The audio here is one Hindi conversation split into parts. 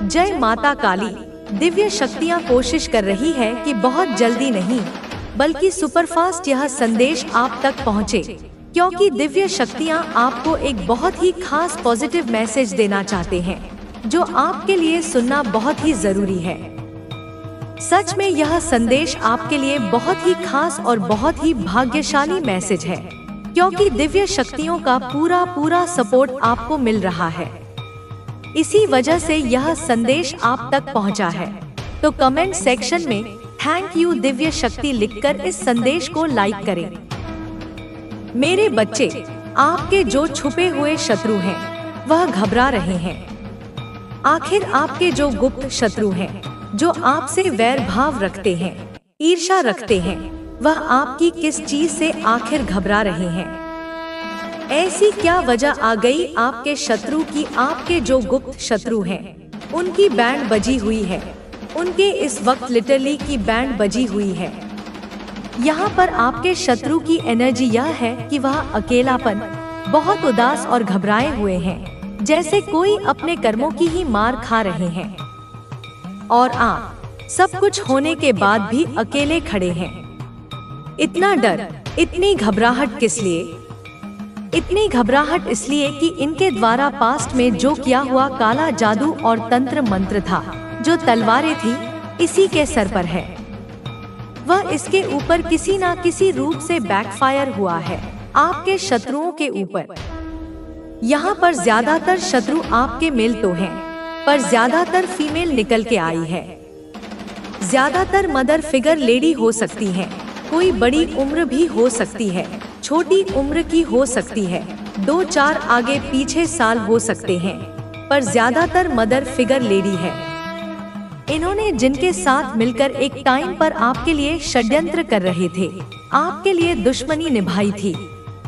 जय माता काली। दिव्य शक्तियाँ कोशिश कर रही है कि बहुत जल्दी नहीं बल्कि सुपरफास्ट यह संदेश आप तक पहुँचे, क्योंकि दिव्य शक्तियाँ आपको एक बहुत ही खास पॉजिटिव मैसेज देना चाहते हैं जो आपके लिए सुनना बहुत ही जरूरी है। सच में यह संदेश आपके लिए बहुत ही खास और बहुत ही भाग्यशाली मैसेज है, क्योंकि दिव्य शक्तियों का पूरा सपोर्ट आपको मिल रहा है। इसी वजह से यह संदेश आप तक पहुंचा है। तो कमेंट सेक्शन में थैंक यू दिव्य शक्ति लिखकर इस संदेश को लाइक करें। मेरे बच्चे, आपके जो छुपे हुए शत्रु हैं वह घबरा रहे हैं। आखिर आपके जो गुप्त शत्रु हैं, जो आपसे वैर भाव रखते हैं, ईर्ष्या रखते हैं, वह आपकी किस चीज से आखिर घबरा रहे हैं? ऐसी क्या वजह आ गई आपके शत्रु की? आपके जो गुप्त शत्रु हैं, उनकी बैंड बजी हुई है। उनके इस वक्त लिटरली की बैंड बजी हुई है। यहाँ पर आपके शत्रु की एनर्जी यह है कि वह अकेलापन, बहुत उदास और घबराए हुए हैं, जैसे कोई अपने कर्मों की ही मार खा रहे हैं। और आप सब कुछ होने के बाद भी अकेले खड़े हैं। इतना डर, इतनी घबराहट किस लिए? इतनी घबराहट इसलिए कि इनके द्वारा पास्ट में जो किया हुआ काला जादू और तंत्र मंत्र था, जो तलवारें थी, इसी के सर पर है। वह इसके ऊपर किसी ना किसी रूप से बैकफायर हुआ है आपके शत्रुओं के ऊपर। यहाँ पर ज्यादातर शत्रु आपके मेल तो हैं, पर ज्यादातर फीमेल निकल के आई है। ज्यादातर मदर फिगर लेडी हो सकती हैं, कोई बड़ी उम्र भी हो सकती है, छोटी उम्र की हो सकती है, 2-4 आगे पीछे साल हो सकते हैं, पर ज्यादातर मदर फिगर लेडी है। इन्होंने जिनके साथ मिलकर एक टाइम पर आपके लिए षड्यंत्र कर रहे थे, आपके लिए दुश्मनी निभाई थी,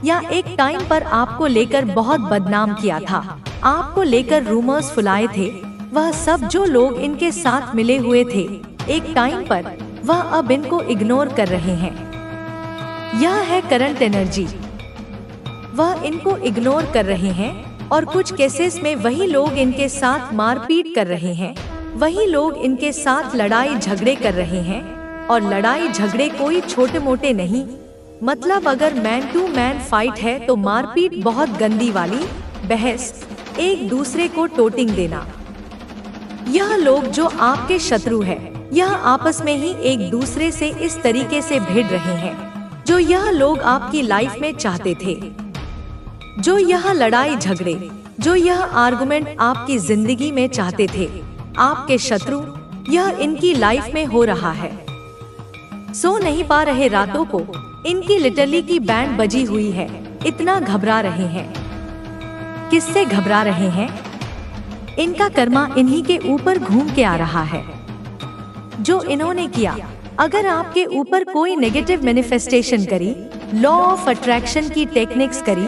या एक टाइम पर आपको लेकर बहुत बदनाम किया था, आपको लेकर रूमर्स फुलाए थे, वह सब जो लोग इनके साथ मिले हुए थे एक टाइम पर, वह अब इनको इग्नोर कर रहे हैं। यह है करंट एनर्जी। वह इनको इग्नोर कर रहे हैं और कुछ केसेस में वही लोग इनके साथ मारपीट कर रहे हैं, वही लोग इनके साथ लड़ाई झगड़े कर रहे हैं। और लड़ाई झगड़े कोई छोटे मोटे नहीं, मतलब अगर मैन टू मैन फाइट है तो मारपीट बहुत गंदी वाली, बहस, एक दूसरे को टोटिंग देना। यह लोग जो आपके शत्रु है, यह आपस में ही एक दूसरे से इस तरीके से भिड़ रहे हैं जो यह लोग आपकी लाइफ में चाहते थे। जो यह लड़ाई झगड़े, जो यह आर्गुमेंट आपकी जिंदगी में चाहते थे आपके शत्रु, यह इनकी लाइफ में हो रहा है। सो नहीं पा रहे रातों को, इनकी लिटरली की बैंड बजी हुई है। इतना घबरा रहे हैं। किससे घबरा रहे हैं? इनका कर्मा इन्हीं के ऊपर घूम के आ रहा है। जो इन्होंने किया, अगर आपके ऊपर कोई नेगेटिव मैनिफेस्टेशन करी, लॉ ऑफ अट्रैक्शन की टेक्निक्स करी,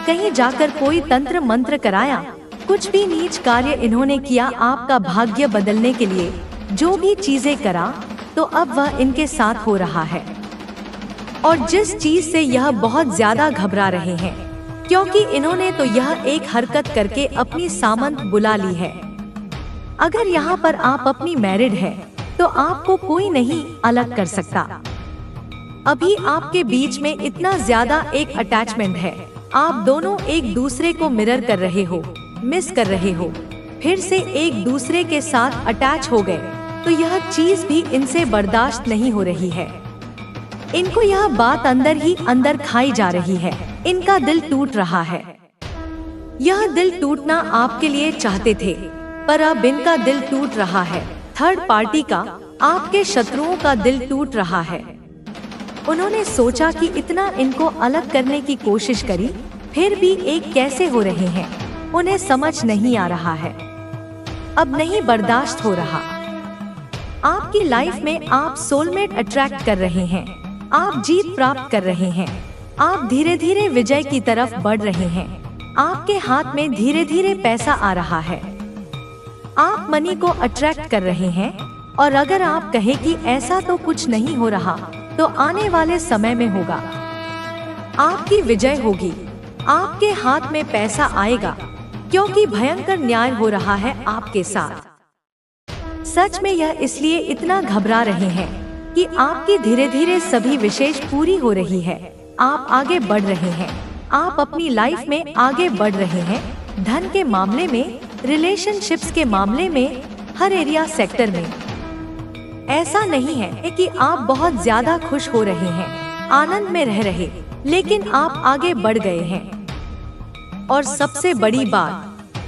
कहीं जाकर कोई तंत्र मंत्र कराया, कुछ भी नीच कार्य इन्होंने किया आपका भाग्य बदलने के लिए, जो भी चीजें करा, तो अब वह इनके साथ हो रहा है। और जिस चीज से यह बहुत ज्यादा घबरा रहे हैं, क्योंकि इन्होंने तो यह एक हरकत करके अपनी सामंत बुला ली है। अगर यहाँ पर आप अपनी मैरिड है तो आपको कोई नहीं अलग कर सकता। अभी आपके बीच में इतना ज्यादा एक अटैचमेंट है, आप दोनों एक दूसरे को मिरर कर रहे हो, मिस कर रहे हो, फिर से एक दूसरे के साथ अटैच हो गए, तो यह चीज भी इनसे बर्दाश्त नहीं हो रही है। इनको यह बात अंदर ही अंदर खाई जा रही है। इनका दिल टूट रहा है। यह दिल टूटना आपके लिए चाहते थे, पर अब इनका दिल टूट रहा है। थर्ड पार्टी का, आपके शत्रुओं का दिल टूट रहा है। उन्होंने सोचा कि इतना इनको अलग करने की कोशिश करी, फिर भी एक कैसे हो रहे हैं, उन्हें समझ नहीं आ रहा है। अब नहीं बर्दाश्त हो रहा। आपकी लाइफ में आप सोलमेट अट्रैक्ट कर रहे हैं, आप जीत प्राप्त कर रहे हैं, आप धीरे धीरे विजय की तरफ बढ़ रहे हैं। आपके हाथ में धीरे धीरे पैसा आ रहा है, आप मनी को अट्रैक्ट कर रहे हैं। और अगर आप कहें कि ऐसा तो कुछ नहीं हो रहा, तो आने वाले समय में होगा, आपकी विजय होगी, आपके हाथ में पैसा आएगा, क्योंकि भयंकर न्याय हो रहा है आपके साथ। सच में यह इसलिए इतना घबरा रहे हैं कि आपकी धीरे धीरे सभी विशेष पूरी हो रही है। आप आगे बढ़ रहे हैं, आप अपनी लाइफ में आगे बढ़ रहे हैं, धन के मामले में, रिलेशनशिप्स के मामले में, हर एरिया सेक्टर में। ऐसा नहीं है कि आप बहुत ज्यादा खुश हो रहे हैं, आनंद में रह रहे, लेकिन आप आगे बढ़ गए हैं। और सबसे बड़ी बात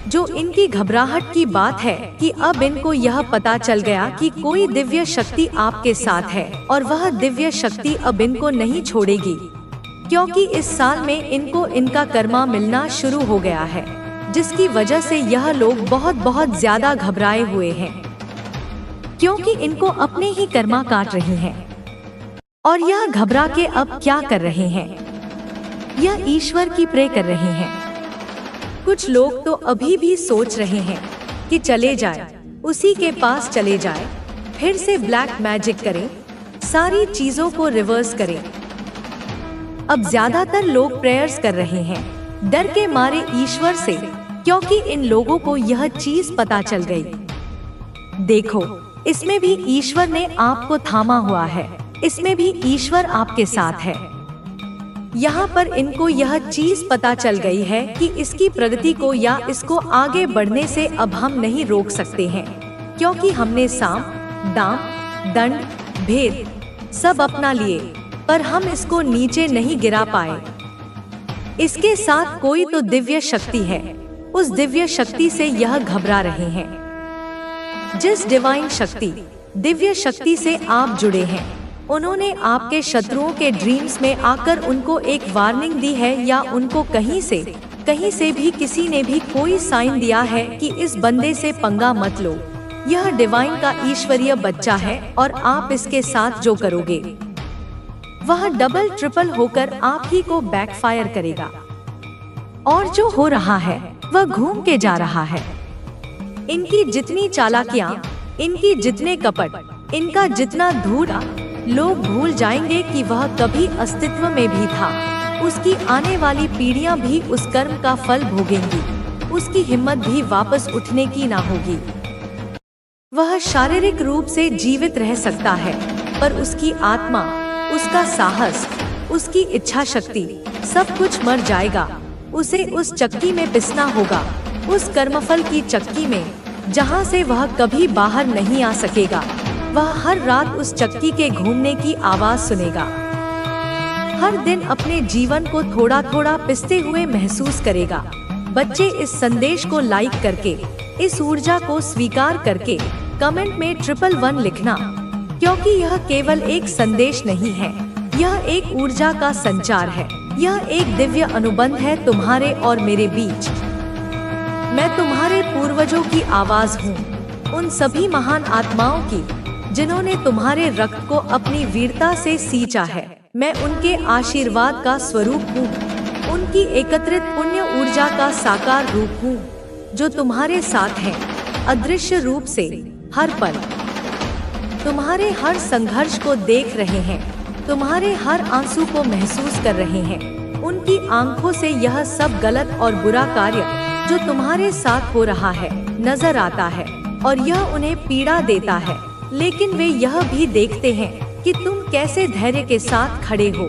जो इनकी घबराहट की बात है कि अब इनको यह पता चल गया कि कोई दिव्य शक्ति आपके साथ है और वह दिव्य शक्ति अब इनको नहीं छोड़ेगी, क्योंकि इस साल में इनको इनका कर्मा मिलना शुरू हो गया है, जिसकी वजह से यह लोग बहुत ज्यादा घबराए हुए हैं, क्योंकि इनको अपने ही कर्मा काट रही हैं। और यह घबरा के अब क्या कर रहे हैं, यह ईश्वर की प्रे कर रहे हैं। कुछ लोग तो अभी भी सोच रहे हैं कि चले जाए, उसी के पास चले जाए, फिर से ब्लैक मैजिक करें, सारी चीजों को रिवर्स करें। अब ज्यादातर लोग प्रेयर्स कर रहे हैं डर के मारे ईश्वर से, क्योंकि इन लोगों को यह चीज पता चल गई। देखो, इसमें भी ईश्वर ने आपको थामा हुआ है, इसमें भी ईश्वर आपके साथ है। यहाँ पर इनको यह चीज पता चल गई है कि इसकी प्रगति को या इसको आगे बढ़ने से अब हम नहीं रोक सकते हैं, क्योंकि हमने साम, दाम, दंड, भेद सब अपना लिए, पर हम इसको नीचे नहीं गिरा पाए। इसके साथ कोई तो दिव्य शक्ति है, उस दिव्य शक्ति से यह घबरा रहे हैं। जिस डिवाइन शक्ति, दिव्य शक्ति से आप जुड़े हैं, उन्होंने आपके शत्रुओं के ड्रीम्स में आकर उनको एक वार्निंग दी है, या उनको कहीं से भी किसी ने भी कोई साइन दिया है कि इस बंदे से पंगा मत लो, यह डिवाइन का ईश्वरीय बच्चा है और आप इसके साथ जो करोगे वह डबल ट्रिपल होकर आप ही को बैकफायर करेगा। और जो हो रहा है वह घूम के जा रहा है। इनकी जितनी चालाकियां, इनकी जितने कपट, इनका जितना धूरा, लोग भूल जाएंगे कि वह कभी अस्तित्व में भी था। उसकी आने वाली पीढ़ियां भी उस कर्म का फल भोगेंगी, उसकी हिम्मत भी वापस उठने की ना होगी। वह शारीरिक रूप से जीवित रह सकता है, पर उसकी आत्मा, उसका साहस, उसकी इच्छा शक्ति सब कुछ मर जाएगा। उसे उस चक्की में पिसना होगा, उस कर्मफल की चक्की में, जहाँ से वह कभी बाहर नहीं आ सकेगा। वह हर रात उस चक्की के घूमने की आवाज सुनेगा, हर दिन अपने जीवन को थोड़ा थोड़ा पिसते हुए महसूस करेगा। बच्चे, इस संदेश को लाइक करके, इस ऊर्जा को स्वीकार करके कमेंट में 111 लिखना, क्योंकि यह केवल एक संदेश नहीं है, यह एक ऊर्जा का संचार है, यह एक दिव्य अनुबंध है तुम्हारे और मेरे बीच। मैं तुम्हारे पूर्वजों की आवाज हूँ, उन सभी महान आत्माओं की जिन्होंने तुम्हारे रक्त को अपनी वीरता से सींचा है। मैं उनके आशीर्वाद का स्वरूप हूँ, उनकी एकत्रित पुण्य ऊर्जा का साकार रूप हूँ, जो तुम्हारे साथ है, अदृश्य रूप से हर पल। तुम्हारे हर संघर्ष को देख रहे हैं, तुम्हारे हर आंसू को महसूस कर रहे हैं। उनकी आंखों से यह सब गलत और बुरा कार्य जो तुम्हारे साथ हो रहा है नजर आता है, और यह उन्हें पीड़ा देता है, लेकिन वे यह भी देखते हैं कि तुम कैसे धैर्य के साथ खड़े हो,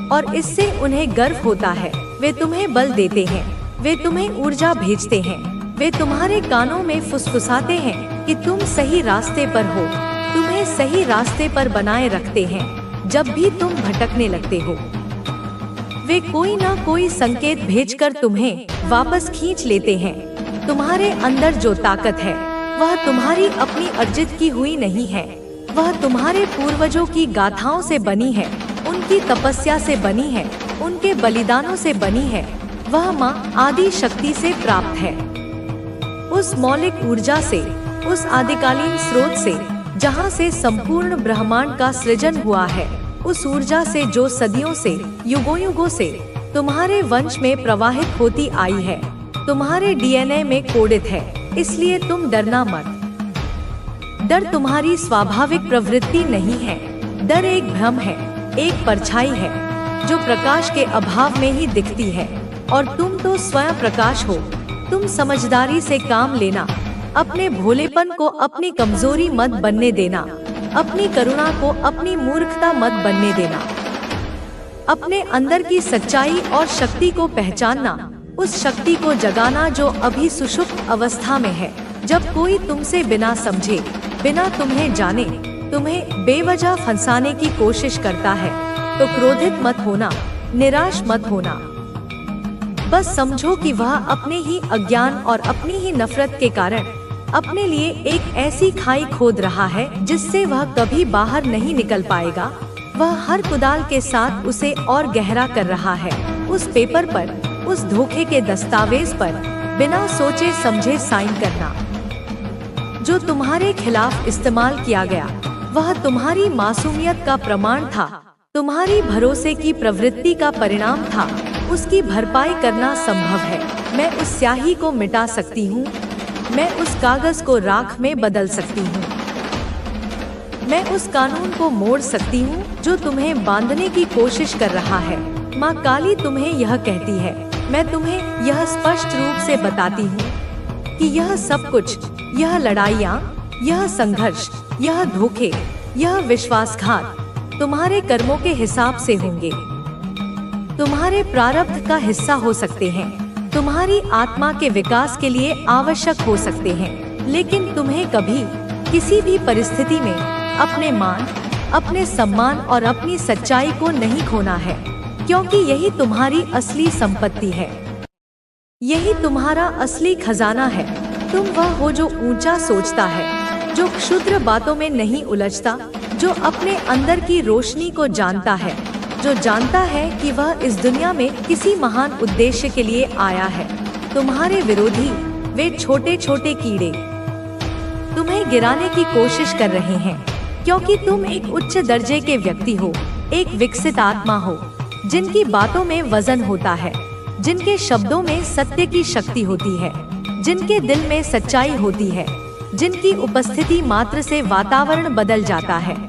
और इससे उन्हें गर्व होता है। वे तुम्हें बल देते हैं, वे तुम्हें ऊर्जा भेजते हैं, वे तुम्हारे कानों में फुसफुसाते हैं कि तुम सही रास्ते पर हो, तुम्हें सही रास्ते पर बनाए रखते हैं जब भी तुम भटकने लगते हो। वे कोई ना कोई संकेत भेजकर तुम्हें वापस खींच लेते हैं। तुम्हारे अंदर जो ताकत है वह तुम्हारी अपनी अर्जित की हुई नहीं है, वह तुम्हारे पूर्वजों की गाथाओं से बनी है, उनकी तपस्या से बनी है, उनके बलिदानों से बनी है। वह माँ आदि शक्ति से प्राप्त है, उस मौलिक ऊर्जा से, उस आदिकालीन स्रोत से जहाँ से संपूर्ण ब्रह्मांड का सृजन हुआ है, उस ऊर्जा से जो सदियों से, युगों युगों से तुम्हारे वंश में प्रवाहित होती आई है, तुम्हारे डीएनए में कोडित है। इसलिए तुम डरना मत। डर तुम्हारी स्वाभाविक प्रवृत्ति नहीं है, डर एक भ्रम है, एक परछाई है जो प्रकाश के अभाव में ही दिखती है, और तुम तो स्वयं प्रकाश हो। तुम समझदारी से काम लेना, अपने भोलेपन को अपनी कमजोरी मत बनने देना, अपनी करुणा को अपनी मूर्खता मत बनने देना। अपने अंदर की सच्चाई और शक्ति को पहचानना, उस शक्ति को जगाना जो अभी सुषुप्त अवस्था में है। जब कोई तुमसे बिना समझे, बिना तुम्हें जाने, तुम्हें बेवजह फंसाने की कोशिश करता है, तो क्रोधित मत होना, निराश मत होना। बस समझो कि वह अपने ही अज्ञान और अपनी ही नफरत के कारण अपने लिए एक ऐसी खाई खोद रहा है जिससे वह कभी बाहर नहीं निकल पाएगा। वह हर कुदाल के साथ उसे और गहरा कर रहा है। उस पेपर पर, उस धोखे के दस्तावेज पर बिना सोचे समझे साइन करना। जो तुम्हारे खिलाफ इस्तेमाल किया गया, वह तुम्हारी मासूमियत का प्रमाण था, तुम्हारी भरोसे की प्रवृत्ति का परिणाम था। उसकी भरपाई करना संभव है। मैं उस स्याही को मिटा सकती हूँ, मैं उस कागज को राख में बदल सकती हूँ, मैं उस कानून को मोड़ सकती हूँ जो तुम्हें बांधने की कोशिश कर रहा है। माँ काली तुम्हें यह कहती है, मैं तुम्हें यह स्पष्ट रूप से बताती हूँ कि यह सब कुछ, यह लड़ाइयाँ, यह संघर्ष, यह धोखे, यह विश्वासघात तुम्हारे कर्मों के हिसाब से होंगे, तुम्हारे प्रारब्ध का हिस्सा हो सकते हैं, तुम्हारी आत्मा के विकास के लिए आवश्यक हो सकते हैं। लेकिन तुम्हें कभी किसी भी परिस्थिति में अपने मान, अपने सम्मान और अपनी सच्चाई को नहीं खोना है, क्योंकि यही तुम्हारी असली संपत्ति है, यही तुम्हारा असली खजाना है। तुम वह हो जो ऊंचा सोचता है, जो क्षुद्र बातों में नहीं उलझता, जो अपने अंदर की रोशनी को जानता है, जो जानता है कि वह इस दुनिया में किसी महान उद्देश्य के लिए आया है। तुम्हारे विरोधी, वे छोटे छोटे कीड़े, तुम्हें गिराने की कोशिश कर रहे हैं, क्योंकि तुम एक उच्च दर्जे के व्यक्ति हो, एक विकसित आत्मा हो, जिनकी बातों में वजन होता है, जिनके शब्दों में सत्य की शक्ति होती है, जिनके दिल में सच्चाई होती है, जिनकी उपस्थिति मात्र से वातावरण बदल जाता है।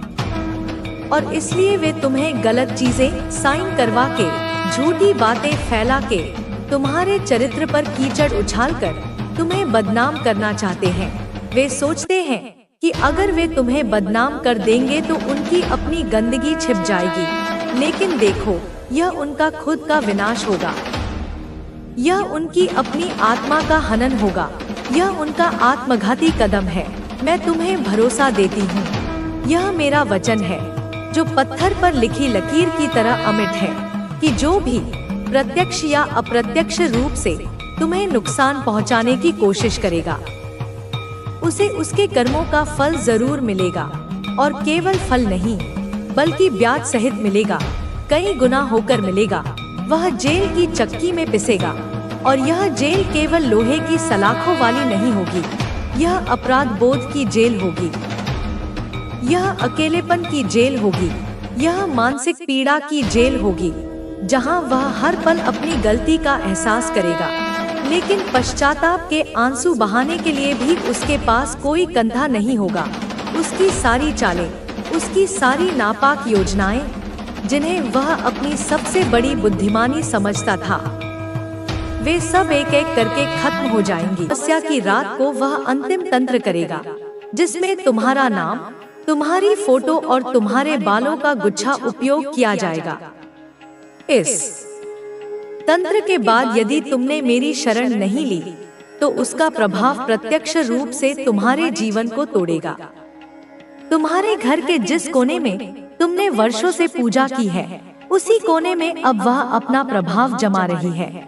और इसलिए वे तुम्हें गलत चीजें साइन करवा के, झूठी बातें फैला के, तुम्हारे चरित्र पर कीचड़ उछालकर तुम्हें बदनाम करना चाहते हैं। वे सोचते हैं कि अगर वे तुम्हें बदनाम कर देंगे तो उनकी अपनी गंदगी छिप जाएगी। लेकिन देखो, यह उनका खुद का विनाश होगा, यह उनकी अपनी आत्मा का हनन होगा, यह उनका आत्मघाती कदम है। मैं तुम्हें भरोसा देती हूँ, यह मेरा वचन है जो पत्थर पर लिखी लकीर की तरह अमिट है, कि जो भी प्रत्यक्ष या अप्रत्यक्ष रूप से तुम्हें नुकसान पहुंचाने की कोशिश करेगा, उसे उसके कर्मों का फल जरूर मिलेगा। और केवल फल नहीं, बल्कि ब्याज सहित मिलेगा, कई गुना होकर मिलेगा। वह जेल की चक्की में पिसेगा, और यह जेल केवल लोहे की सलाखों वाली नहीं होगी, यह अपराध बोध की जेल होगी, यह अकेलेपन की जेल होगी, यह मानसिक पीड़ा की जेल होगी, जहां वह हर पल अपनी गलती का एहसास करेगा, लेकिन पश्चाताप के आंसू बहाने के लिए भी उसके पास कोई कंधा नहीं होगा। उसकी सारी चालें, उसकी सारी नापाक योजनाएं, जिन्हें वह अपनी सबसे बड़ी बुद्धिमानी समझता था, वे सब एक एक करके खत्म हो जाएंगी। तपस्या की रात को वह अंतिम तंत्र करेगा, जिसमें तुम्हारा नाम, तुम्हारी फोटो और तुम्हारे बालों का गुच्छा उपयोग किया जाएगा। इस तंत्र के बाद यदि तुमने मेरी शरण नहीं ली, तो उसका प्रभाव प्रत्यक्ष रूप से तुम्हारे जीवन को तोड़ेगा। तुम्हारे घर के जिस कोने में तुमने वर्षों से पूजा की है, उसी कोने में अब वह अपना प्रभाव जमा रही है।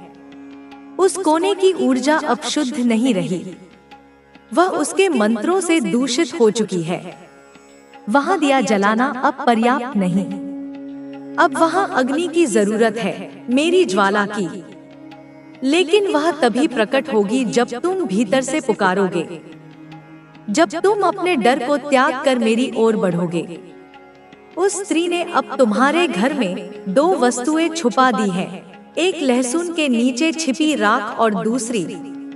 उस कोने की ऊर्जा अब शुद्ध नहीं रही, वह उसके मंत्रों से दूषित हो चुकी है। वहां दिया जलाना अब पर्याप्त नहीं, अब वहां अग्नि की जरूरत है, मेरी ज्वाला की। लेकिन वह तभी प्रकट होगी जब तुम भीतर से पुकारोगे, जब तुम अपने डर को त्याग कर मेरी ओर बढ़ोगे। उस स्त्री ने अब तुम्हारे घर में दो वस्तुएं छुपा दी हैं, एक लहसुन के नीचे छिपी राख और दूसरी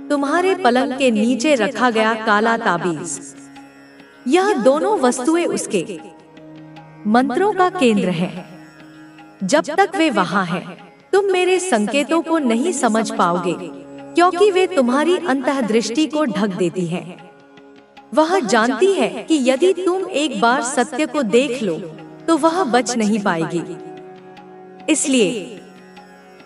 तुम्हारे पलंग के नीचे रखा गया काला ताबीज। यह दोनों वस्तुएं उसके मंत्रों का केंद्र है। जब तक वे वहां हैं, तुम मेरे संकेतों को नहीं समझ पाओगे, क्योंकि वे तुम्हारी अंतःदृष्टि को ढक देती हैं। वह जानती है कि यदि तुम एक बार सत्य को देख लो तो वह बच नहीं पाएगी। इसलिए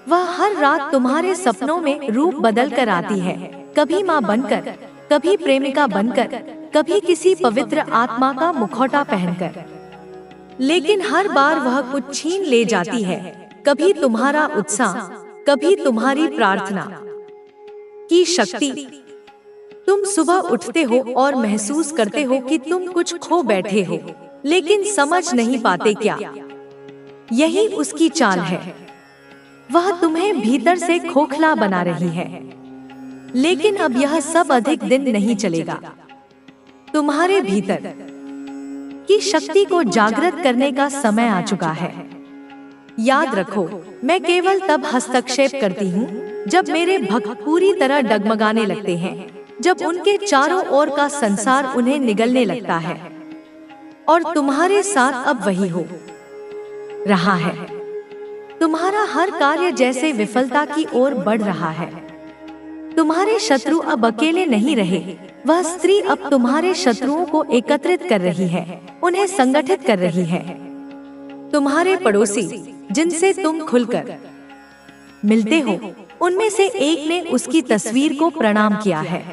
वह हर रात तुम्हारे सपनों में रूप बदल कर आती है, कभी माँ बनकर, कभी प्रेमिका बनकर, कभी किसी पवित्र आत्मा का मुखौटा पहनकर। लेकिन हर बार वह कुछ छीन ले जाती है, कभी तुम्हारा उत्साह, कभी तुम्हारी प्रार्थना की शक्ति। तुम सुबह उठते हो और महसूस करते हो कि तुम कुछ खो बैठे हो, लेकिन समझ नहीं पाते क्या। यही उसकी चाल है। वह तुम्हें भीतर से खोखला बना रही है। लेकिन अब यह सब अधिक दिन नहीं चलेगा। तुम्हारे भीतर की शक्ति को जागृत करने का समय आ चुका है। याद रखो, मैं केवल तब हस्तक्षेप करती हूँ जब मेरे भक्त पूरी तरह डगमगाने लगते हैं, जब उनके चारों ओर का संसार उन्हें निगलने लगता है। और तुम्हारे साथ अब वही हो रहा है। तुम्हारा हर कार्य जैसे विफलता की ओर बढ़ रहा है। तुम्हारे शत्रु अब अकेले नहीं रहे। वह स्त्री अब तुम्हारे शत्रुओं को एकत्रित कर रही है, उन्हें संगठित कर रही है। तुम्हारे पड़ोसी जिनसे तुम खुलकर मिलते हो, उनमें से एक ने उसकी तस्वीर को प्रणाम किया है।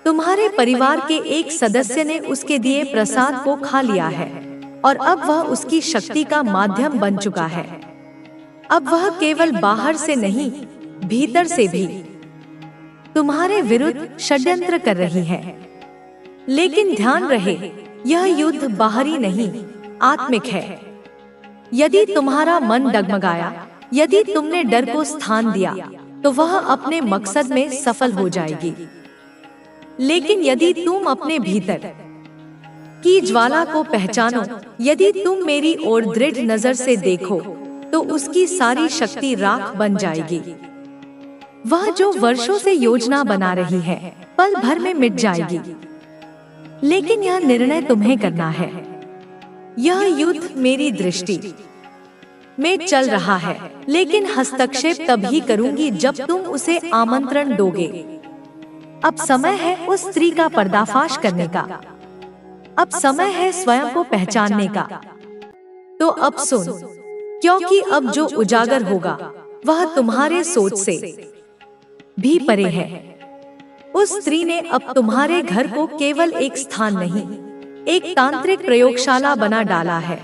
तुम्हारे परिवार के एक सदस्य ने उसके दिए प्रसाद को खा लिया है और अब वह उसकी शक्ति का माध्यम बन चुका है। अब वह केवल बाहर से नहीं, भीतर से भी तुम्हारे विरुद्ध षड्यंत्र कर रही है। लेकिन ध्यान रहे, यह युद्ध बाहरी नहीं, आत्मिक है। यदि तुम्हारा मन डगमगाया, यदि तुमने डर को स्थान दिया, तो वह अपने मकसद में सफल हो जाएगी। लेकिन यदि तुम अपने भीतर की ज्वाला को पहचानो, यदि तुम मेरी ओर दृढ़ नजर से देखो, तो उसकी सारी शक्ति राख बन जाएगी। वह जो वर्षों से योजना बना रही है, पल भर में मिट जाएगी। लेकिन यह निर्णय तुम्हें करना है। यह युद्ध मेरी दृष्टि में चल रहा है, लेकिन हस्तक्षेप तभी करूंगी जब तुम उसे आमंत्रण दोगे। अब समय है उस स्त्री का पर्दाफाश करने का। अब समय है स्वयं को पहचानने का। तो अब सुन, क्योंकि अब जो उजागर होगा वह तुम्हारे सोच से भी परे है। उस स्त्री ने अब तुम्हारे घर को केवल एक स्थान नहीं, एक तांत्रिक प्रयोगशाला बना डाला है।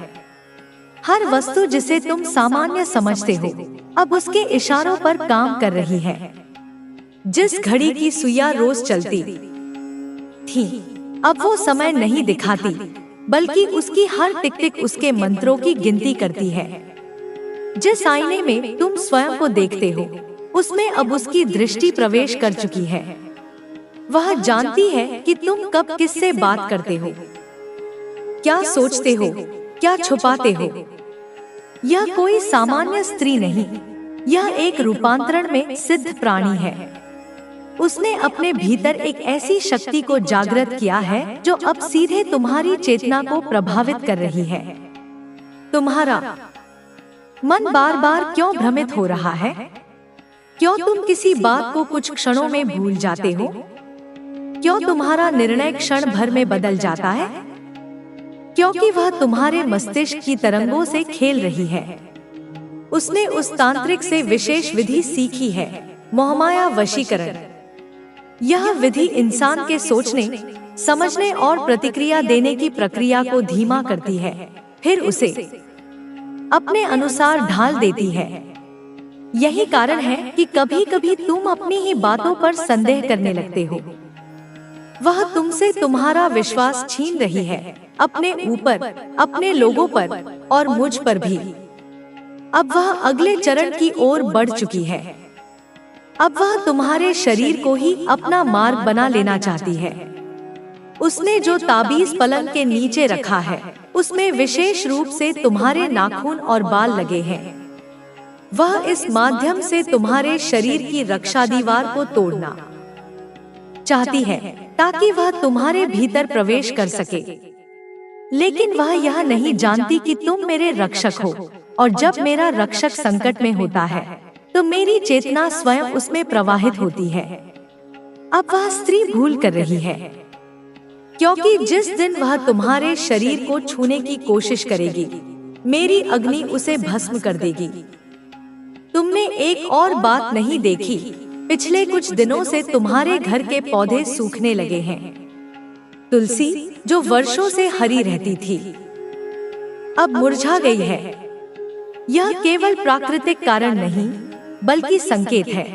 हर वस्तु जिसे तुम सामान्य समझते हो, अब उसके इशारों पर काम कर रही है। जिस घड़ी की सुइयां रोज चलती थी, अब वो समय नहीं दिखाती, बल्कि उसकी हर टिक टिक उसके मंत्रों की गिनती करती है। जिस आईने में तुम स्वयं को देखते हो, उसमें अब उसकी दृष्टि प्रवेश कर चुकी है। वह जानती है कि तुम कब किससे बात करते हो, क्या सोचते हो, क्या छुपाते हो। यह कोई सामान्य स्त्री नहीं, यह एक रूपांतरण में सिद्ध प्राणी है। उसने अपने भीतर एक ऐसी शक्ति को जागृत किया है जो अब सीधे तुम्हारी चेतना को प्रभावित कर रही है। तुम्हारा मन बार बार क्यों भ्रमित हो रहा है? क्यों तुम किसी बात को कुछ क्षणों में भूल जाते हो? क्यों तुम्हारा निर्णय क्षण भर में बदल जाता है? क्योंकि वह तुम्हारे मस्तिष्क की तरंगों से खेल रही है। उसने उस तांत्रिक से विशेष विधि सीखी है, मोहमाया वशीकरण। यह विधि इंसान के सोचने, समझने और प्रतिक्रिया देने की प्रक्रिया को धीमा करती है, फिर उसे अपने अनुसार ढाल देती है। यही कारण है कि कभी कभी तुम अपनी ही बातों पर संदेह करने लगते हो। वह तुमसे तुम्हारा विश्वास छीन रही है, अपने ऊपर, अपने लोगों पर और मुझ पर भी। अब वह अगले चरण की ओर बढ़ चुकी है। अब वह तुम्हारे शरीर को ही अपना मार्ग बना लेना चाहती है। उसने जो ताबीज पलंग के नीचे रखा है, उसमें विशेष रूप से तुम्हारे नाखून और बाल लगे हैं। वह इस माध्यम से तुम्हारे शरीर की रक्षा दीवार को तोड़ना चाहती है, ताकि वह तुम्हारे भीतर प्रवेश कर सके। लेकिन वह यह नहीं जानती कि तुम मेरे रक्षक हो, और जब मेरा रक्षक संकट में होता है, तो मेरी चेतना स्वयं उसमें प्रवाहित होती है। अब वह स्त्री भूल कर रही है। क्योंकि जिस दिन वह तुम्हारे शरीर को छूने की कोशिश करेगी, मेरी अग्नि उसे भस्म कर देगी। तुमने एक और बात नहीं देखी, पिछले कुछ दिनों से तुम्हारे घर के पौधे सूखने लगे हैं। तुलसी जो वर्षों से हरी रहती थी, अब मुरझा गई है। यह केवल प्राकृतिक कारण नहीं, बल्कि संकेत है।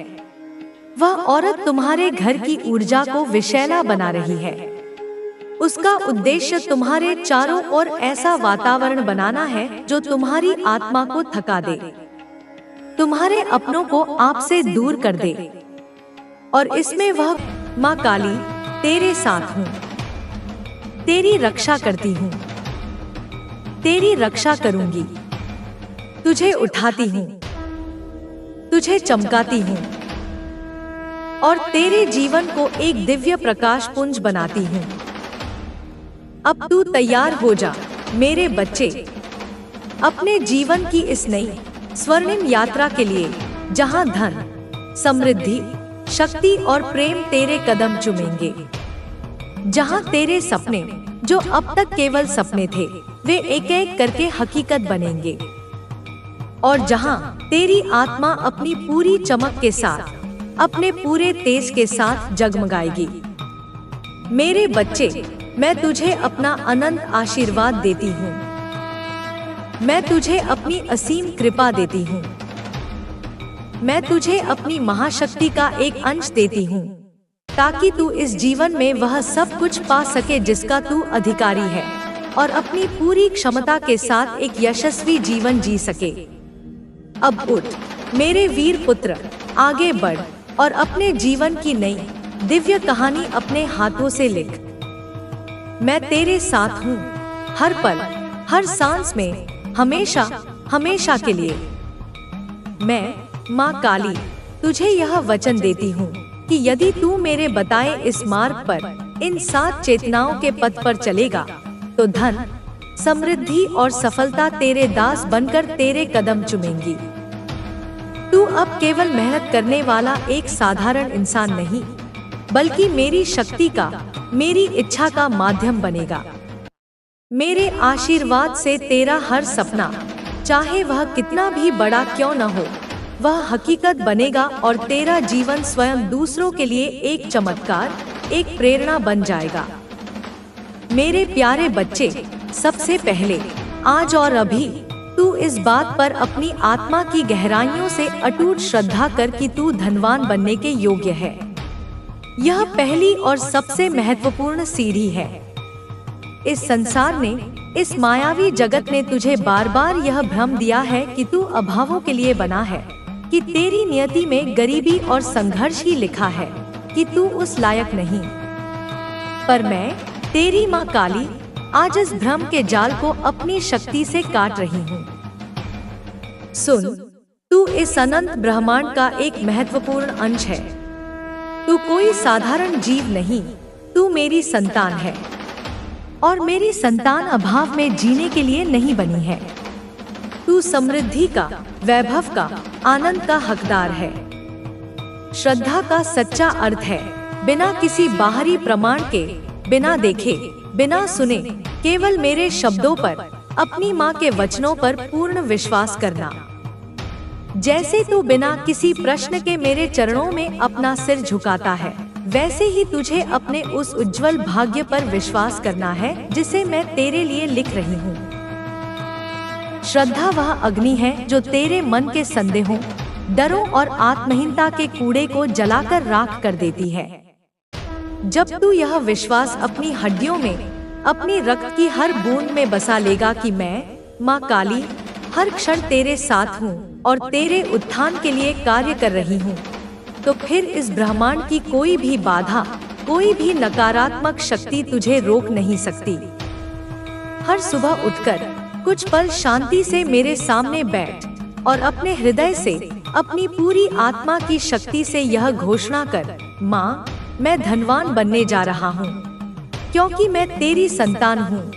वह औरत तुम्हारे घर की ऊर्जा को विषैला बना रही है। उसका उद्देश्य तुम्हारे चारों ओर ऐसा वातावरण बनाना है जो तुम्हारी आत्मा को थका दे, तुम्हारे अपनों को आपसे दूर कर दे। और इसमें वह माँ काली तेरे साथ हूँ, तेरी रक्षा करती हूँ, तेरी रक्षा करूंगी। तुझे उठाती हूँ, तुझे चमकाती हूँ और तेरे जीवन को एक दिव्य प्रकाश पुंज बनाती हूँ। अब तू तैयार हो जा मेरे बच्चे, अपने जीवन की इस नई स्वर्णिम यात्रा के लिए, जहाँ धन, समृद्धि, शक्ति और प्रेम तेरे कदम चूमेंगे, जहाँ तेरे सपने जो अब तक केवल सपने थे, वे एक एक करके हकीकत बनेंगे, और जहाँ तेरी आत्मा अपनी पूरी चमक के साथ, अपने पूरे तेज के साथ जगमगाएगी। मेरे बच्चे, मैं तुझे अपना अनंत आशीर्वाद देती हूँ। मैं तुझे अपनी असीम कृपा देती हूँ। मैं तुझे अपनी महाशक्ति का एक अंश देती हूँ, ताकि तू इस जीवन में वह सब कुछ पा सके जिसका तू अधिकारी है, और अपनी पूरी क्षमता के साथ एक यशस्वी जीवन जी सके। अब उठ मेरे वीर पुत्र, आगे बढ़ और अपने जीवन की नई दिव्य कहानी अपने हाथों से लिख। मैं तेरे साथ हूँ, हर पल, हर सांस में, हमेशा हमेशा के लिए। मैं माँ काली तुझे यह वचन देती हूँ कि यदि तू मेरे बताए इस मार्ग पर, इन 7 चेतनाओं के पथ पर चलेगा, तो धन, समृद्धि और सफलता तेरे दास बनकर तेरे कदम चूमेंगी। तू अब केवल मेहनत करने वाला एक साधारण इंसान नहीं, बल्कि मेरी शक्ति का, मेरी इच्छा का माध्यम बनेगा। मेरे आशीर्वाद से तेरा हर सपना, चाहे वह कितना भी बड़ा क्यों न हो, वह हकीकत बनेगा और तेरा जीवन स्वयं दूसरों के लिए एक चमत्कार, एक प्रेरणा बन जाएगा। मेरे प्यारे बच्चे, सबसे पहले आज और अभी तू इस बात पर अपनी आत्मा की गहराइयों से अटूट श्रद्धा कर कि तू धनवान बनने के योग्य है। यह पहली और सबसे महत्वपूर्ण सीढ़ी है। इस संसार ने, इस मायावी जगत ने तुझे बार बार यह भ्रम दिया है कि तू अभावों के लिए बना है, कि तेरी नियति में गरीबी और संघर्ष ही लिखा है, कि तू उस लायक नहीं। पर मैं, तेरी माँ काली, आज इस भ्रम के जाल को अपनी शक्ति से काट रही हूँ। सुन, तू इस अनंत ब्रह्मांड का एक महत्वपूर्ण अंश है। तू कोई साधारण जीव नहीं, तू मेरी संतान है, और मेरी संतान अभाव में जीने के लिए नहीं बनी है। तू समृद्धि का, वैभव का, आनंद का हकदार है। श्रद्धा का सच्चा अर्थ है बिना किसी बाहरी प्रमाण के, बिना देखे, बिना सुने, केवल मेरे शब्दों पर, अपनी माँ के वचनों पर पूर्ण विश्वास करना। जैसे तू बिना किसी प्रश्न के मेरे चरणों में अपना सिर झुकाता है, वैसे ही तुझे अपने उस उज्जवल भाग्य पर विश्वास करना है जिसे मैं तेरे लिए लिख रही हूँ। श्रद्धा वह अग्नि है जो तेरे मन के संदेहों, डरों और आत्महीनता के कूड़े को जलाकर राख कर देती है। जब तू यह विश्वास अपनी हड्डियों में, अपनी रक्त की हर बूंद में बसा लेगा कि मैं, माँ काली, हर क्षण तेरे साथ हूँ और तेरे उत्थान के लिए कार्य कर रही हूँ, तो फिर इस ब्रह्मांड की कोई भी बाधा, कोई भी नकारात्मक शक्ति तुझे रोक नहीं सकती। हर सुबह उठकर कुछ पल शांति से मेरे सामने बैठ और अपने हृदय से, अपनी पूरी आत्मा की शक्ति से यह घोषणा कर, माँ, मैं धनवान बनने जा रहा हूँ, क्योंकि मैं तेरी संतान हूँ,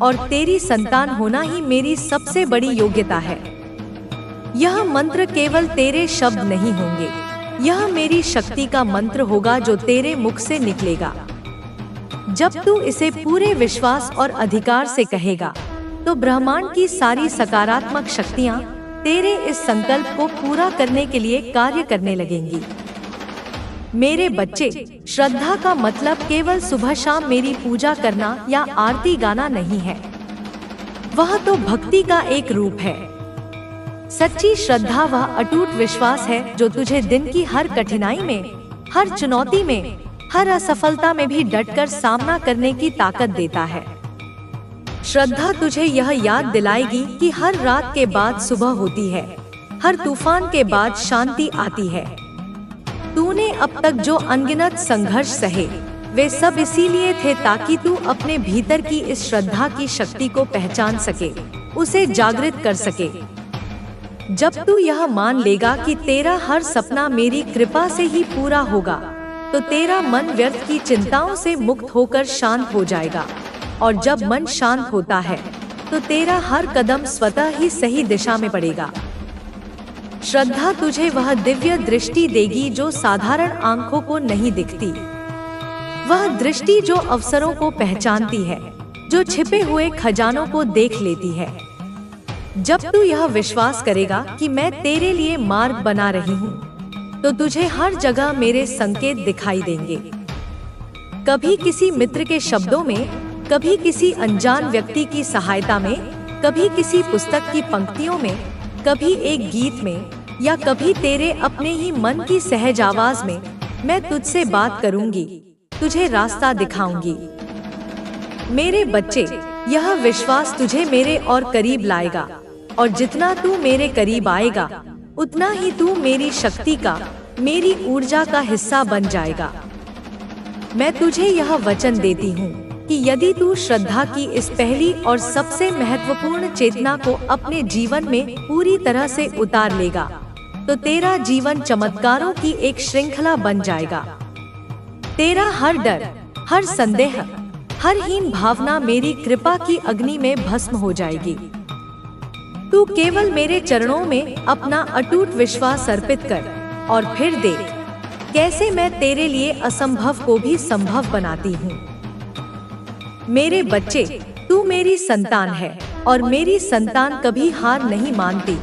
और तेरी संतान होना ही मेरी सबसे बड़ी योग्यता है। यह मंत्र केवल तेरे शब्द नहीं होंगे, यह मेरी शक्ति का मंत्र होगा जो तेरे मुख से निकलेगा। जब तू इसे पूरे विश्वास और अधिकार से कहेगा, तो ब्रह्मांड की सारी सकारात्मक शक्तियाँ तेरे इस संकल्प को पूरा करने के लिए कार्य करने लगेंगी। मेरे बच्चे, श्रद्धा का मतलब केवल सुबह शाम मेरी पूजा करना या आरती गाना नहीं है। वह तो भक्ति का एक रूप है। सच्ची श्रद्धा वह अटूट विश्वास है जो तुझे दिन की हर कठिनाई में, हर चुनौती में, हर असफलता में भी डटकर सामना करने की ताकत देता है। श्रद्धा तुझे यह याद दिलाएगी कि हर रात के बाद सुबह होती है, हर तूफान के बाद शांति आती है। तूने अब तक जो अनगिनत संघर्ष सहे, वे सब इसीलिए थे ताकि तू अपने भीतर की इस श्रद्धा की शक्ति को पहचान सके, उसे जागृत कर सके। जब तू यह मान लेगा कि तेरा हर सपना मेरी कृपा से ही पूरा होगा, तो तेरा मन व्यर्थ की चिंताओं से मुक्त होकर शांत हो जाएगा। और जब मन शांत होता है, तो तेरा हर कदम स्वतः ही सही दिशा में पड़ेगा। श्रद्धा तुझे वह दिव्य दृष्टि देगी जो साधारण आंखों को नहीं दिखती। वह दृष्टि जो अवसरों को पहचानती है, जो छिपे हुए खजानों को देख लेती है। जब तू यह विश्वास करेगा कि मैं तेरे लिए मार्ग बना रही हूँ, तो तुझे हर जगह मेरे संकेत दिखाई देंगे। कभी किसी मित्र के शब्दों में, कभी किसी अनजान व्यक्ति की सहायता में, कभी किसी पुस्तक की पंक्तियों में, कभी एक गीत में, या कभी तेरे अपने ही मन की सहज आवाज में मैं तुझसे बात करूंगी, तुझे रास्ता दिखाऊंगी। मेरे बच्चे, यह विश्वास तुझे मेरे और करीब लाएगा, और जितना तू मेरे करीब आएगा, उतना ही तू मेरी शक्ति का, मेरी ऊर्जा का हिस्सा बन जाएगा। मैं तुझे यह वचन देती हूँ कि यदि तू श्रद्धा की इस पहली और सबसे महत्वपूर्ण चेतना को अपने जीवन में पूरी तरह से उतार लेगा, तो तेरा जीवन चमत्कारों की एक श्रृंखला बन जाएगा। तेरा हर डर, हर संदेह, हर हीन भावना मेरी कृपा की अग्नि में भस्म हो जाएगी। तू केवल मेरे चरणों में अपना अटूट विश्वास अर्पित कर, और फिर देख कैसे मैं तेरे लिए असंभव को भी संभव बनाती हूँ। मेरे बच्चे, तू मेरी संतान है, और मेरी संतान कभी हार नहीं मानती,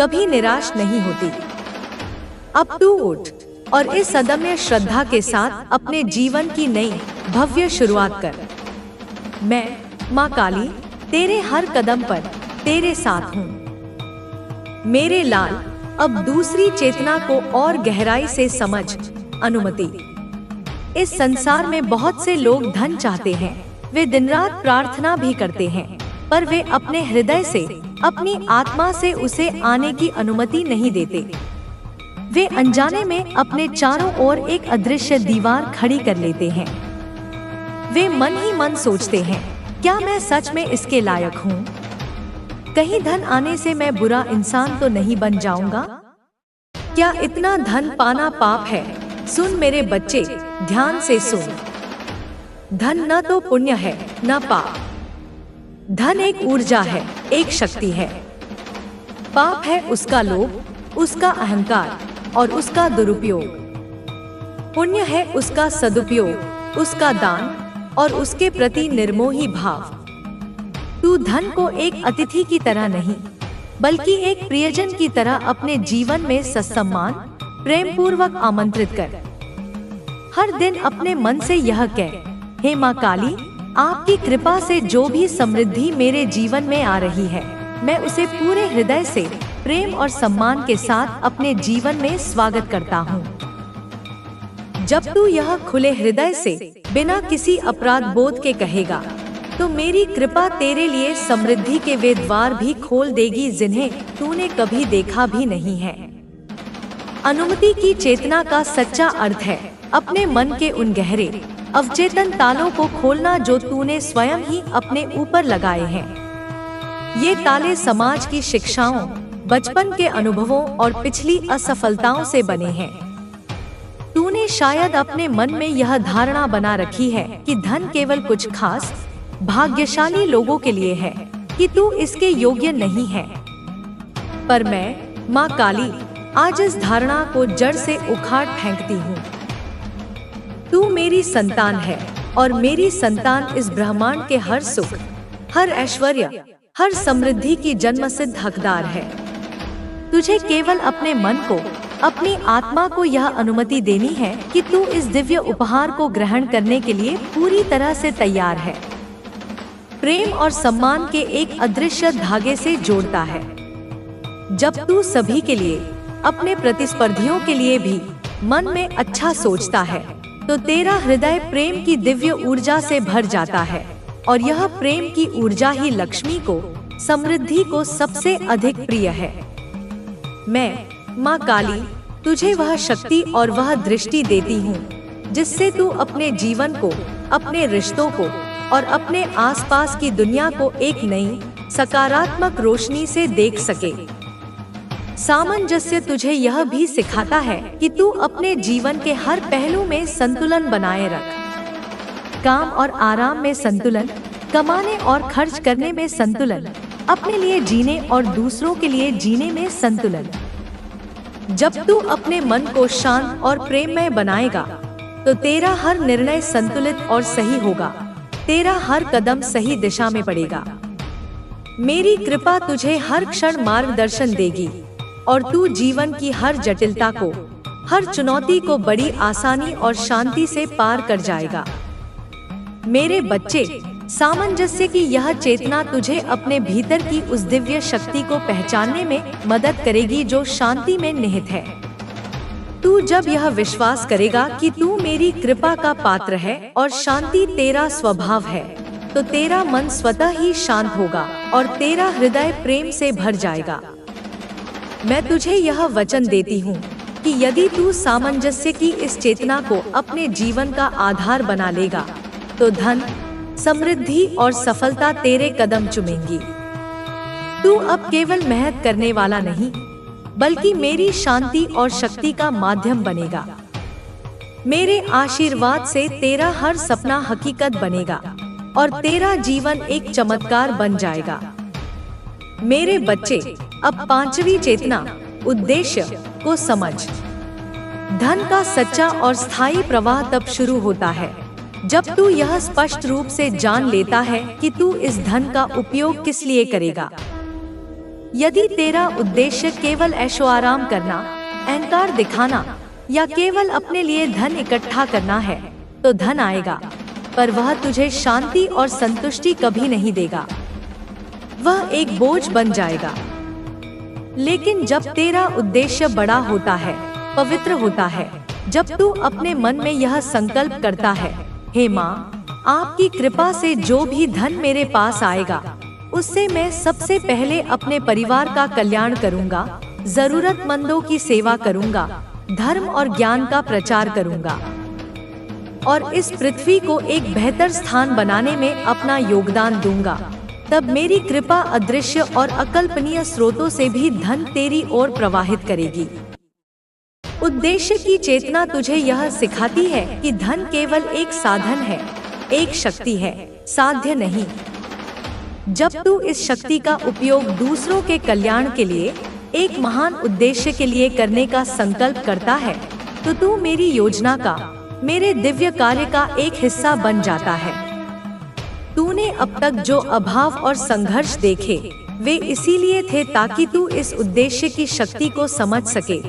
कभी निराश नहीं होती। अब तू उठ और इस अदम्य श्रद्धा के साथ अपने जीवन की नई भव्य शुरुआत कर। मैं, माँ काली, तेरे हर कदम पर तेरे साथ हूँ। मेरे लाल, अब दूसरी चेतना को और गहराई से समझ अनुमति। इस संसार में बहुत से लोग धन चाहते हैं, वे दिन रात प्रार्थना भी करते हैं, पर वे अपने हृदय से, अपनी आत्मा से उसे आने की अनुमति नहीं देते। वे अनजाने में अपने चारों ओर एक अदृश्य दीवार खड़ी कर लेते हैं। वे मन ही मन सोचते हैं, क्या मैं सच में इसके लायक हूँ? कहीं धन आने से मैं बुरा इंसान तो नहीं बन जाऊंगा? क्या इतना धन पाना पाप है? सुन मेरे बच्चे, ध्यान से सुन। धन न तो पुण्य है, न पाप। धन एक ऊर्जा है, एक शक्ति है। पाप है उसका लोभ, उसका अहंकार और उसका दुरुपयोग। पुण्य है उसका सदुपयोग, उसका दान और उसके प्रति निर्मोही भाव। तू धन को एक अतिथि की तरह नहीं, बल्कि एक प्रियजन की तरह अपने जीवन में ससम्मान, प्रेम पूर्वक आमंत्रित कर। हर दिन अपने मन से यह कह, हे माँ काली, आपकी कृपा से जो भी समृद्धि मेरे जीवन में आ रही है, मैं उसे पूरे हृदय से, प्रेम और सम्मान के साथ अपने जीवन में स्वागत करता हूँ। जब तू यह खुले हृदय से, बिना किसी अपराध बोध के कहेगा, तो मेरी कृपा तेरे लिए समृद्धि के वे द्वार भी खोल देगी जिन्हें तूने कभी देखा भी नहीं है। अनुमति की चेतना का सच्चा अर्थ है अपने मन के उन गहरे अवचेतन तालों को खोलना जो तूने स्वयं ही अपने ऊपर लगाए हैं। ये ताले समाज की शिक्षाओं, बचपन के अनुभवों और पिछली असफलताओं से बने हैं। तूने शायद अपने मन में यह धारणा बना रखी है कि धन केवल कुछ खास, भाग्यशाली लोगों के लिए है, कि तू इसके योग्य नहीं है। पर मैं, माँ काली, आज इस धारणा को जड़ से उखाड़ फेंकती हूँ। तू मेरी संतान है और मेरी संतान इस ब्रह्मांड के हर सुख, हर ऐश्वर्य, हर समृद्धि की जन्मसिद्ध हकदार है। तुझे केवल अपने मन को, अपनी आत्मा को यह अनुमति देनी है कि तू इस दिव्य उपहार को ग्रहण करने के लिए पूरी तरह से तैयार है। प्रेम और सम्मान के एक अदृश्य धागे से जोड़ता है। जब तू सभी के लिए, अपने प्रतिस्पर्धियों के लिए भी मन में अच्छा सोचता है, तो तेरा हृदय प्रेम की दिव्य ऊर्जा से भर जाता है, और यह प्रेम की ऊर्जा ही लक्ष्मी को, समृद्धि को सबसे अधिक प्रिय है। मैं, माँ काली, तुझे वह शक्ति और वह दृष्टि देती हूँ जिससे तू अपने जीवन को, अपने रिश्तों को और अपने आसपास की दुनिया को एक नई, सकारात्मक रोशनी से देख सके। सामंजस्य तुझे यह भी सिखाता है कि तू अपने जीवन के हर पहलू में संतुलन बनाए रख। काम और आराम में संतुलन, कमाने और खर्च करने में संतुलन, अपने लिए जीने और दूसरों के लिए जीने में संतुलन। जब तू अपने मन को शांत और प्रेममय बनाएगा, तो तेरा हर निर्णय संतुलित और सही होगा, तेरा हर कदम सही दिशा में पड़ेगा। मेरी कृपा तुझे हर क्षण मार्गदर्शन देगी, और तू जीवन की हर जटिलता को, हर चुनौती को बड़ी आसानी और शांति से पार कर जाएगा। मेरे बच्चे, सामंजस्य की यह चेतना तुझे अपने भीतर की उस दिव्य शक्ति को पहचानने में मदद करेगी जो शांति में निहित है। तू जब यह विश्वास करेगा कि तू मेरी कृपा का पात्र है और शांति तेरा स्वभाव है, तो तेरा मन स्वतः ही शांत होगा और तेरा हृदय प्रेम से भर जाएगा। मैं तुझे यह वचन देती हूँ कि यदि तू सामंजस्य की इस चेतना को अपने जीवन का आधार बना लेगा, तो धन, समृद्धि और सफलता तेरे कदम चूमेंगी। तू अब केवल मेहनत करने वाला नहीं, बल्कि मेरी शांति और शक्ति का माध्यम बनेगा। मेरे आशीर्वाद से तेरा हर सपना हकीकत बनेगा और तेरा जीवन एक चमत्कार बन जाएगा। मेरे बच्चे, अब पांचवी चेतना, उद्देश्य को समझ। धन का सच्चा और स्थायी प्रवाह तब शुरू होता है जब तू यह स्पष्ट रूप से जान लेता है कि तू इस धन का उपयोग किस लिए करेगा। यदि तेरा उद्देश्य केवल ऐशो आराम करना, अहंकार दिखाना या केवल अपने लिए धन इकट्ठा करना है, तो धन आएगा, पर वह तुझे शांति और संतुष्टि कभी नहीं देगा। वह एक बोझ बन जाएगा। लेकिन जब तेरा उद्देश्य बड़ा होता है, पवित्र होता है, जब तू अपने मन में यह संकल्प करता है, हे माँ, आपकी कृपा से जो भी धन मेरे पास आएगा, उससे मैं सबसे पहले अपने परिवार का कल्याण करूँगा, जरूरतमंदों की सेवा करूँगा, धर्म और ज्ञान का प्रचार करूँगा और इस पृथ्वी को एक बेहतर स्थान बनाने में अपना योगदान दूंगा, तब मेरी कृपा अदृश्य और अकल्पनीय स्रोतों से भी धन तेरी ओर प्रवाहित करेगी। उद्देश्य की चेतना तुझे यह सिखाती है कि धन केवल एक साधन है, एक शक्ति है, साध्य नहीं। जब तू इस शक्ति का उपयोग दूसरों के कल्याण के लिए, एक महान उद्देश्य के लिए करने का संकल्प करता है, तो तू मेरी योजना का, मेरे दिव्य कार्य का एक हिस्सा बन जाता है। तूने अब तक जो अभाव और संघर्ष देखे, वे इसीलिए थे ताकि तू इस उद्देश्य की शक्ति को समझ सके,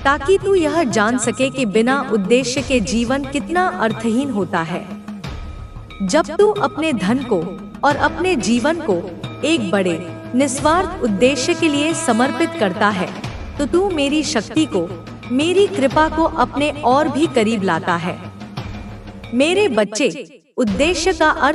ताकि तू यह जान सके कि बिना उद्देश्य के जीवन कितना अर्थहीन होता है। जब तू अपने धन को और अपने जीवन को एक बड़े, निस्वार्थ उद्देश्य के लिए समर्पित करता है, तो तू मेरी शक्ति को, मेरी कृपा को अपने और भी करीब लाता है। मेरे बच्चे, उद्देश्य का अर्थ